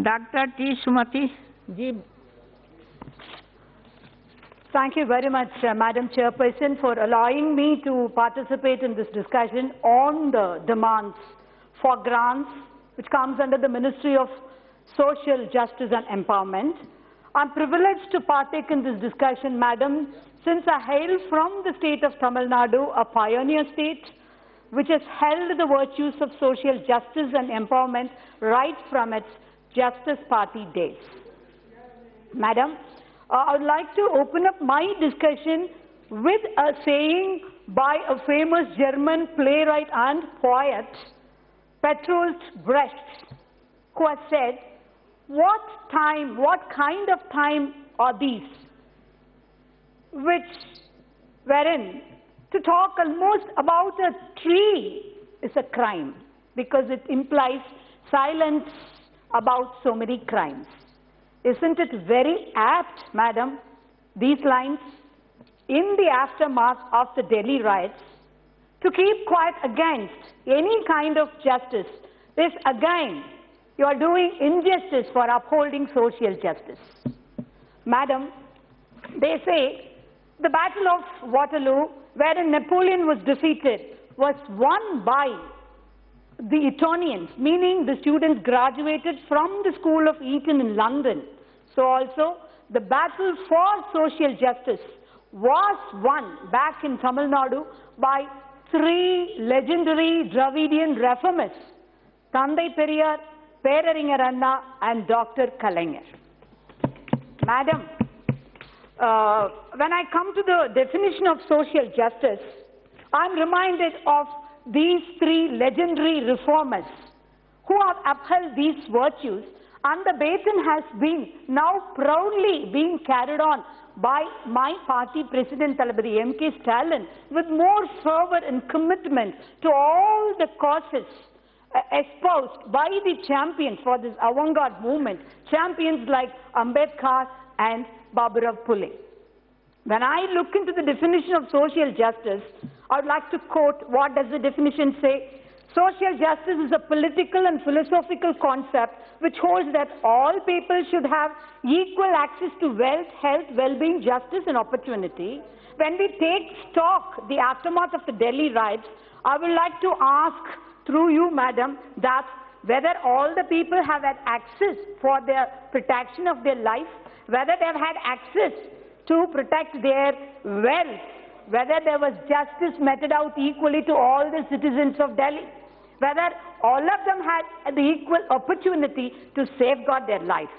Dr. T. Sumathi. Thank you very much, Madam Chairperson, for allowing me to participate in this discussion on the demands for grants, which comes under the Ministry of Social Justice and Empowerment. I'm privileged to partake in this discussion, Madam, since I hail from the state of Tamil Nadu, a pioneer state, which has held the virtues of social justice and empowerment right from its Justice Party days. Madam, I would like to open up my discussion with a saying by a famous German playwright and poet, Bertolt Brecht, who has said, what kind of time are these, wherein to talk almost about a tree is a crime, because it implies silence about so many crimes. Isn't it very apt, Madam, these lines, in the aftermath of the Delhi riots, to keep quiet against any kind of justice is again you are doing injustice for upholding social justice. Madam, they say the Battle of Waterloo, wherein Napoleon was defeated, was won by the Etonians, meaning the students graduated from the School of Eton in London. So also, the battle for social justice was won back in Tamil Nadu by three legendary Dravidian reformists, Thandai Periyar, Peraringer Anna, and Dr. Kalaignar. Madam, when I come to the definition of social justice, I'm reminded of these three legendary reformers who have upheld these virtues, and the baton has been now proudly being carried on by my party President Thalapathy M.K. Stalin with more fervor and commitment to all the causes espoused by the champions for this avant-garde movement, champions like Ambedkar and Baburav Pule. When I look into the definition of social justice, I would like to quote what does the definition say. Social justice is a political and philosophical concept which holds that all people should have equal access to wealth, health, well-being, justice and opportunity. When we take stock the aftermath of the Delhi riots, I would like to ask through you, Madam, that whether all the people have had access for their protection of their life, whether they have had access to protect their wealth, whether there was justice meted out equally to all the citizens of Delhi, whether all of them had the equal opportunity to safeguard their life.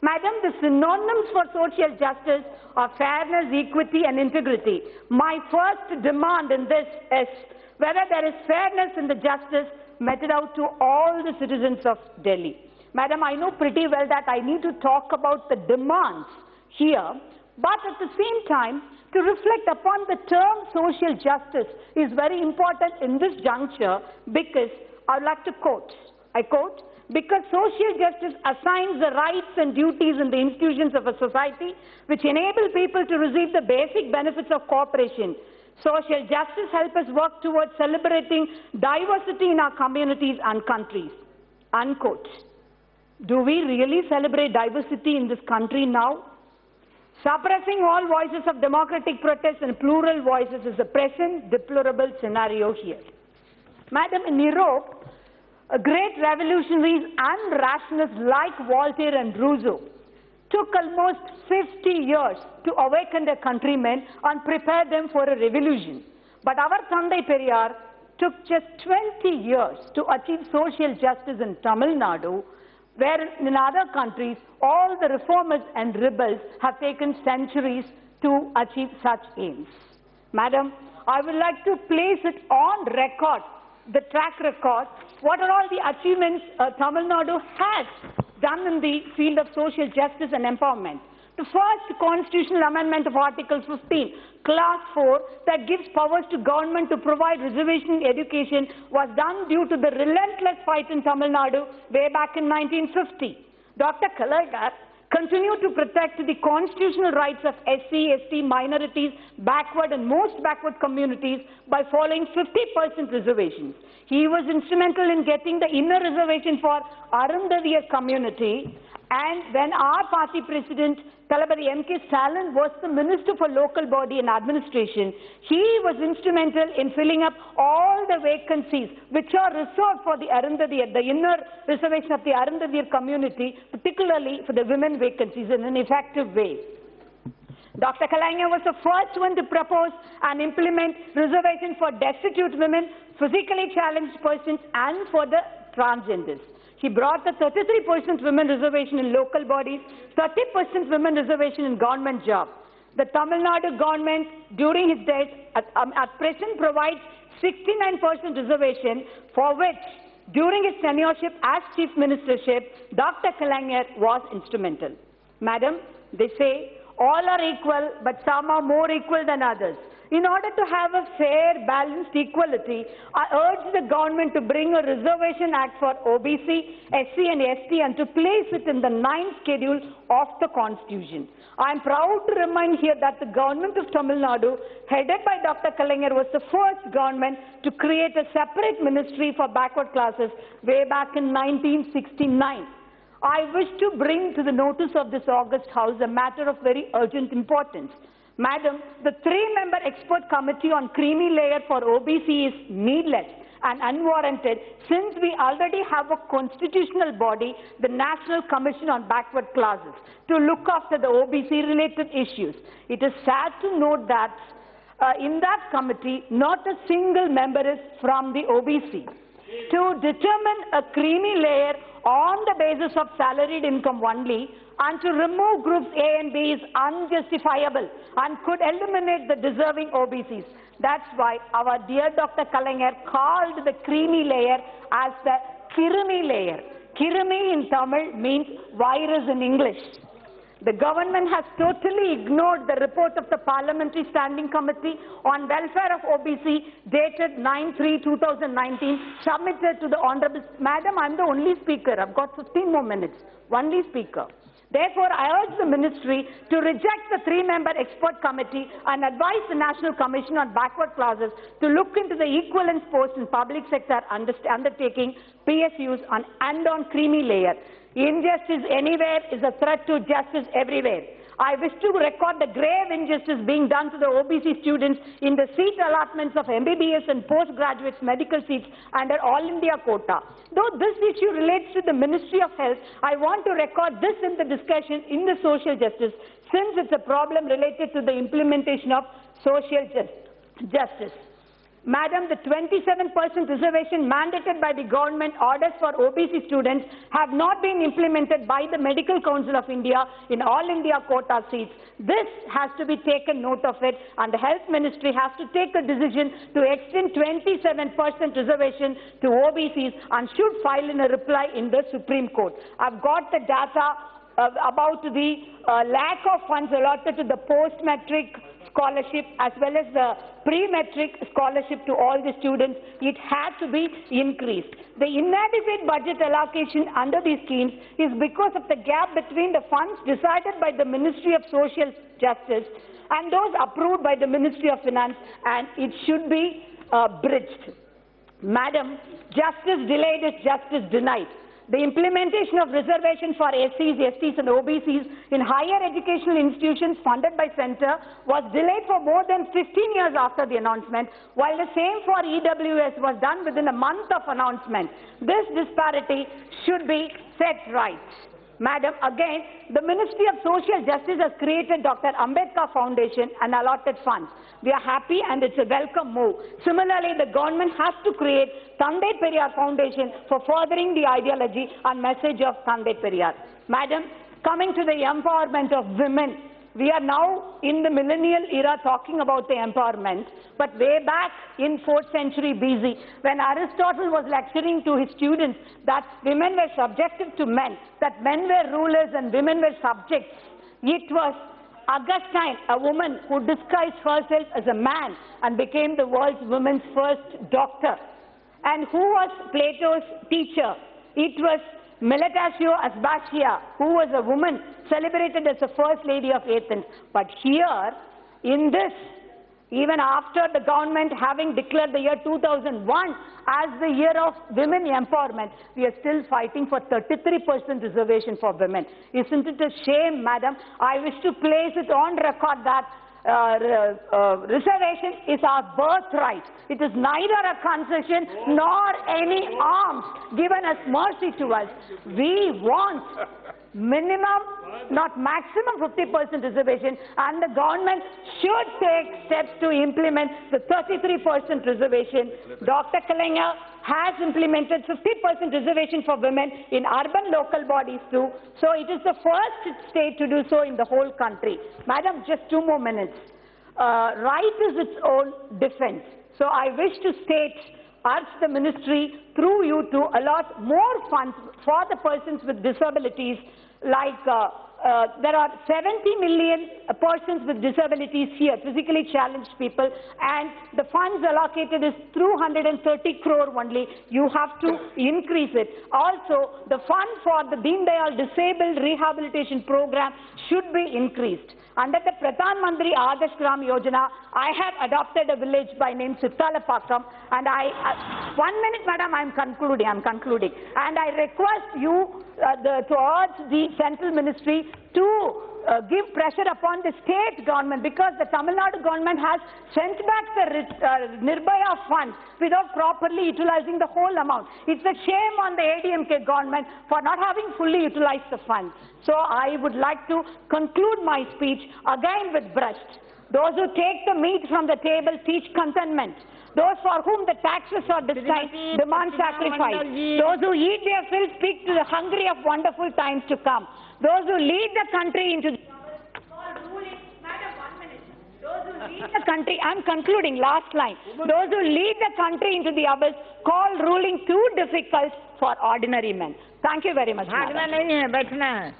Madam, the synonyms for social justice are fairness, equity and integrity. My first demand in this is whether there is fairness in the justice meted out to all the citizens of Delhi. Madam, I know pretty well that I need to talk about the demands here, but at the same time, to reflect upon the term social justice is very important in this juncture, because I would like to quote, I quote, because social justice assigns the rights and duties in the institutions of a society which enable people to receive the basic benefits of cooperation. Social justice helps us work towards celebrating diversity in our communities and countries. Unquote. Do we really celebrate diversity in this country now? Suppressing all voices of democratic protest and plural voices is the present deplorable scenario here. Madam, in Europe, great revolutionaries and rationalists like Voltaire and Rousseau took almost 50 years to awaken their countrymen and prepare them for a revolution. But our Thandai Periyar took just 20 years to achieve social justice in Tamil Nadu, where in other countries, all the reformers and rebels have taken centuries to achieve such aims. Madam, I would like to place it on record, the track record, what are all the achievements Tamil Nadu has done in the field of social justice and empowerment. The first constitutional amendment of Article 15, Class 4, that gives powers to government to provide reservation education was done due to the relentless fight in Tamil Nadu way back in 1950. Dr. Kalaignar continued to protect the constitutional rights of SC, ST, minorities, backward and most backward communities by following 50% reservations. He was instrumental in getting the inner reservation for Arundaviya community, And when our party president, Thalapathy M.K. Stalin, was the Minister for Local Body and Administration, he was instrumental in filling up all the vacancies which are reserved for the Arundhadiyar, the inner reservation of the Arundhadiyar community, particularly for the women vacancies, in an effective way. Dr. Kalaignar was the first one to propose and implement reservation for destitute women, physically challenged persons, and for the transgenders. He brought the 33% women reservation in local bodies, 30% women reservation in government jobs. The Tamil Nadu government, during his days, at present provides 69% reservation, for which, during his tenureship as Chief Ministership, Dr. Kalaignar was instrumental. Madam, they say, all are equal, but some are more equal than others. In order to have a fair, balanced equality, I urge the government to bring a Reservation Act for OBC, SC and ST and to place it in the 9th schedule of the Constitution. I am proud to remind here that the government of Tamil Nadu, headed by Dr. Kalaignar, was the first government to create a separate ministry for backward classes way back in 1969. I wish to bring to the notice of this august House a matter of very urgent importance. Madam, the 3-member expert committee on creamy layer for OBC is needless and unwarranted, since we already have a constitutional body, the National Commission on Backward Classes, to look after the OBC-related issues. It is sad to note that in that committee, not a single member is from the OBC. To determine a creamy layer on the basis of salaried income only and to remove groups A and B is unjustifiable and could eliminate the deserving OBCs. That's why our dear Dr. Kalaignar called the creamy layer as the Kirumi layer. Kirumi in Tamil means virus in English. The government has totally ignored the report of the Parliamentary Standing Committee on Welfare of OBC dated 9/3/2019, submitted to the Honourable... Madam, I'm the only speaker. I've got 15 more minutes. Only speaker. Therefore, I urge the Ministry to reject the 3-member expert committee and advise the National Commission on Backward Classes to look into the equivalence post in public sector undertaking PSUs and on creamy layer. Injustice anywhere is a threat to justice everywhere. I wish to record the grave injustice being done to the OBC students in the seat allotments of MBBS and postgraduate medical seats under All India quota. Though this issue relates to the Ministry of Health, I want to record this in the discussion in the social justice, since it's a problem related to the implementation of social justice. Madam, the 27% reservation mandated by the government orders for OBC students have not been implemented by the Medical Council of India in All India quota seats. This has to be taken note of it, and the Health Ministry has to take a decision to extend 27% reservation to OBCs and should file in a reply in the Supreme Court. I've got the data about the lack of funds allotted to the post-metric scholarship as well as the pre-metric scholarship to all the students. It had to be increased. The inadequate budget allocation under these schemes is because of the gap between the funds decided by the Ministry of Social Justice and those approved by the Ministry of Finance, and it should be bridged. Madam, justice delayed is justice denied. The implementation of reservation for SCs, STs and OBCs in higher educational institutions funded by Centre was delayed for more than 15 years after the announcement, while the same for EWS was done within a month of announcement. This disparity should be set right. Madam, again, the Ministry of Social Justice has created Dr. Ambedkar Foundation and allotted funds. We are happy and it's a welcome move. Similarly, the government has to create Thandai Periyar Foundation for furthering the ideology and message of Thandai Periyar. Madam, coming to the empowerment of women, we are now in the millennial era talking about the empowerment, but way back in 4th century BC, when Aristotle was lecturing to his students that women were subjective to men, that men were rulers and women were subjects, it was Augustine, a woman who disguised herself as a man and became the world's women's first doctor. And who was Plato's teacher? It was Meletasio Aspasia, who was a woman celebrated as the first lady of Athens. But here, in this Even after the government having declared the year 2001 as the year of women empowerment, we are still fighting for 33% reservation for women. Isn't it a shame, madam? I wish to place it on record that reservation is our birthright. It is neither a concession nor any arms given as mercy to us. We want minimum, not maximum 50% reservation, and the government should take steps to implement the 33% reservation. Dr. Kalainar has implemented 50% reservation for women in urban local bodies too. So it is the first state to do so in the whole country. Madam, just 2 more minutes. Right is its own defense. So I wish to urge the ministry through you to allot more funds for the persons with disabilities, like there are 70 million persons with disabilities here, physically challenged people, and the funds allocated is 230 crore only. You have to increase it. Also, the fund for the Deen Dayal Disabled Rehabilitation Program should be increased. Under the Pradhan Mantri Adarsh Gram Yojana, I have adopted a village by name Sittalapakam, and 1 minute, madam, I'm concluding. And I request you to urge the central ministry to give pressure upon the state government, because the Tamil Nadu government has sent back the Nirbhaya fund without properly utilizing the whole amount. It's a shame on the ADMK government for not having fully utilized the fund. So I would like to conclude my speech again with Brecht. Those who take the meat from the table teach contentment. Those for whom the taxes are designed demand sacrifice. Those who eat their fill speak to the hungry of wonderful times to come. Those who lead the country into the country, I'm concluding, last line. Those who lead the country into the abyss call ruling too difficult for ordinary men. Thank you very much, madam.